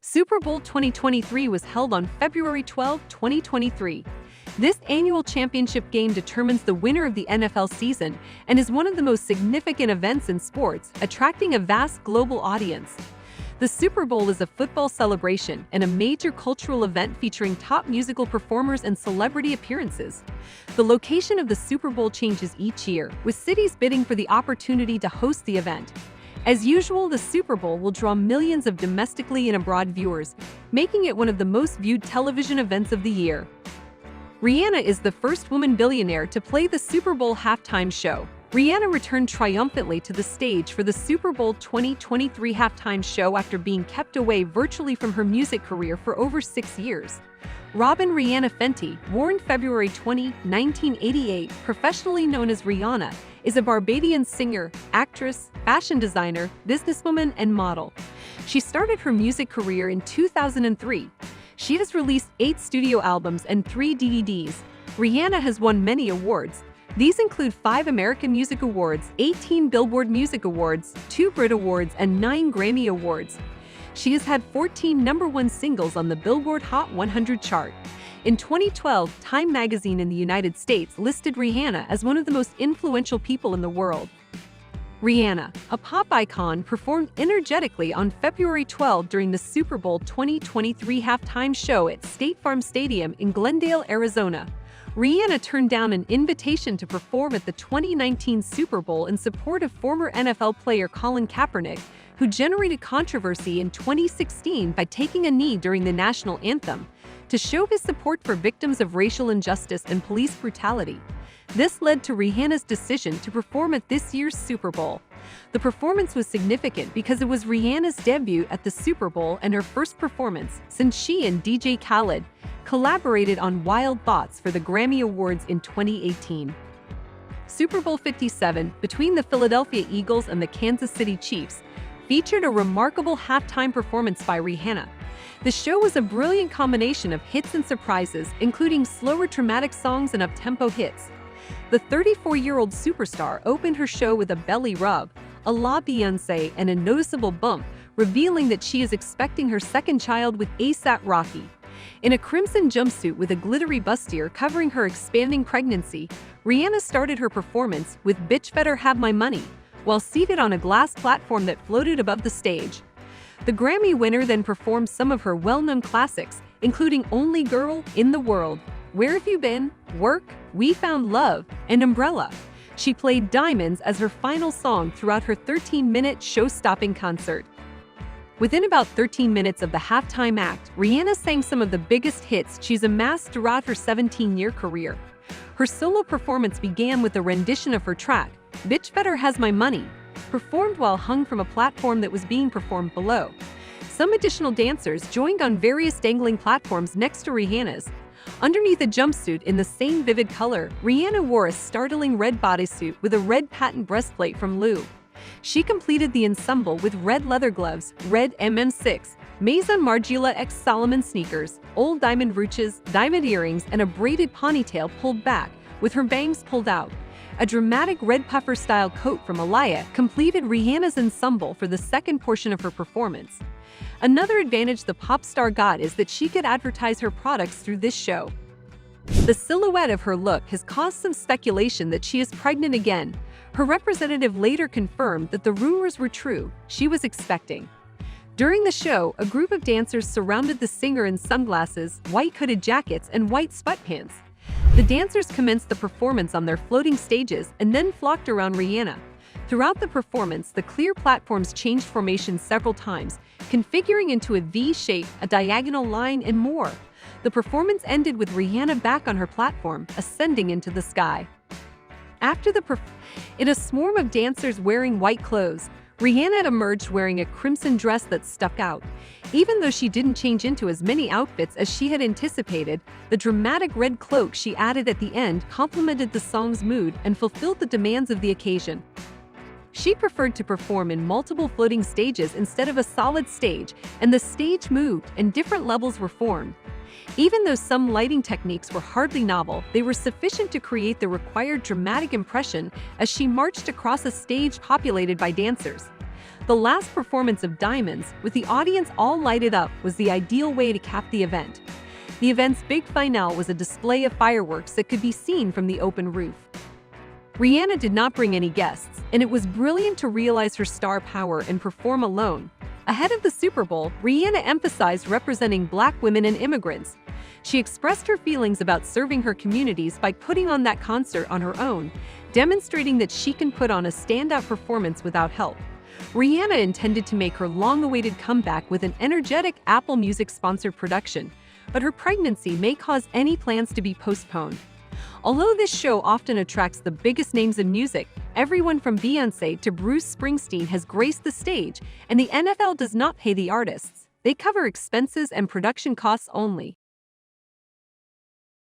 Super Bowl 2023 was held on February 12, 2023. This annual championship game determines the winner of the NFL season and is one of the most significant events in sports, attracting a vast global audience. The Super Bowl is a football celebration and a major cultural event featuring top musical performers and celebrity appearances. The location of the Super Bowl changes each year, with cities bidding for the opportunity to host the event. As usual, the Super Bowl will draw millions of domestically and abroad viewers, making it one of the most viewed television events of the year. Rihanna is the first woman billionaire to play the Super Bowl halftime show. Rihanna returned triumphantly to the stage for the Super Bowl 2023 halftime show after being kept away virtually from her music career for over 6 years. Robin Rihanna Fenty, born February 20, 1988, professionally known as Rihanna, is a Barbadian singer, actress, fashion designer, businesswoman, and model. She started her music career in 2003. She has released 8 studio albums and 3 DVDs. Rihanna has won many awards. These include 5 American Music Awards, 18 Billboard Music Awards, 2 Brit Awards, and 9 Grammy Awards. She has had 14 #1 singles on the Billboard Hot 100 chart. In 2012, Time magazine in the United States listed Rihanna as one of the most influential people in the world. Rihanna, a pop icon, performed energetically on February 12 during the Super Bowl 2023 halftime show at State Farm Stadium in Glendale, Arizona. Rihanna turned down an invitation to perform at the 2019 Super Bowl in support of former NFL player Colin Kaepernick, who generated controversy in 2016 by taking a knee during the national anthem, to show his support for victims of racial injustice and police brutality. This led to Rihanna's decision to perform at this year's Super Bowl. The performance was significant because it was Rihanna's debut at the Super Bowl and her first performance since she and DJ Khaled collaborated on Wild Thoughts for the Grammy Awards in 2018. Super Bowl 57, between the Philadelphia Eagles and the Kansas City Chiefs, featured a remarkable halftime performance by Rihanna. The show was a brilliant combination of hits and surprises, including slower dramatic songs and up-tempo hits. The 34-year-old superstar opened her show with a belly rub, a la Beyoncé, and a noticeable bump, revealing that she is expecting her second child with A$AP Rocky. In a crimson jumpsuit with a glittery bustier covering her expanding pregnancy, Rihanna started her performance with "Bitch Better Have My Money," while seated on a glass platform that floated above the stage. The Grammy winner then performed some of her well-known classics, including "Only Girl in the World," "Where Have You Been," "Work," "We Found Love," and "Umbrella." She played "Diamonds" as her final song throughout her 13-minute show-stopping concert. Within about 13 minutes of the halftime act, Rihanna sang some of the biggest hits she's amassed throughout her 17-year career. Her solo performance began with a rendition of her track, "Bitch Better Has My Money," performed while hung from a platform that was being performed below. Some additional dancers joined on various dangling platforms next to Rihanna's. Underneath a jumpsuit in the same vivid color, Rihanna wore a startling red bodysuit with a red patent breastplate from Lou. She completed the ensemble with red leather gloves, red MM6, Maison Margiela X Solomon sneakers, old diamond brooches, diamond earrings, and a braided ponytail pulled back, with her bangs pulled out. A dramatic red puffer-style coat from Alaya completed Rihanna's ensemble for the second portion of her performance. Another advantage the pop star got is that she could advertise her products through this show. The silhouette of her look has caused some speculation that she is pregnant again. Her representative later confirmed that the rumors were true. She was expecting. During the show, a group of dancers surrounded the singer in sunglasses, white hooded jackets, and white sweatpants. The dancers commenced the performance on their floating stages and then flocked around Rihanna. Throughout the performance, the clear platforms changed formation several times, configuring into a V shape, a diagonal line, and more. The performance ended with Rihanna back on her platform, ascending into the sky. After the in a swarm of dancers wearing white clothes, Rihanna emerged wearing a crimson dress that stuck out. Even though she didn't change into as many outfits as she had anticipated, the dramatic red cloak she added at the end complemented the song's mood and fulfilled the demands of the occasion. She preferred to perform in multiple floating stages instead of a solid stage, and the stage moved and different levels were formed. Even though some lighting techniques were hardly novel, they were sufficient to create the required dramatic impression as she marched across a stage populated by dancers. The last performance of Diamonds, with the audience all lighted up, was the ideal way to cap the event. The event's big finale was a display of fireworks that could be seen from the open roof. Rihanna did not bring any guests, and it was brilliant to realize her star power and perform alone. Ahead of the Super Bowl, Rihanna emphasized representing Black women and immigrants. She expressed her feelings about serving her communities by putting on that concert on her own, demonstrating that she can put on a standout performance without help. Rihanna intended to make her long-awaited comeback with an energetic Apple Music-sponsored production, but her pregnancy may cause any plans to be postponed. Although this show often attracts the biggest names in music, everyone from Beyoncé to Bruce Springsteen has graced the stage, and the NFL does not pay the artists. They cover expenses and production costs only.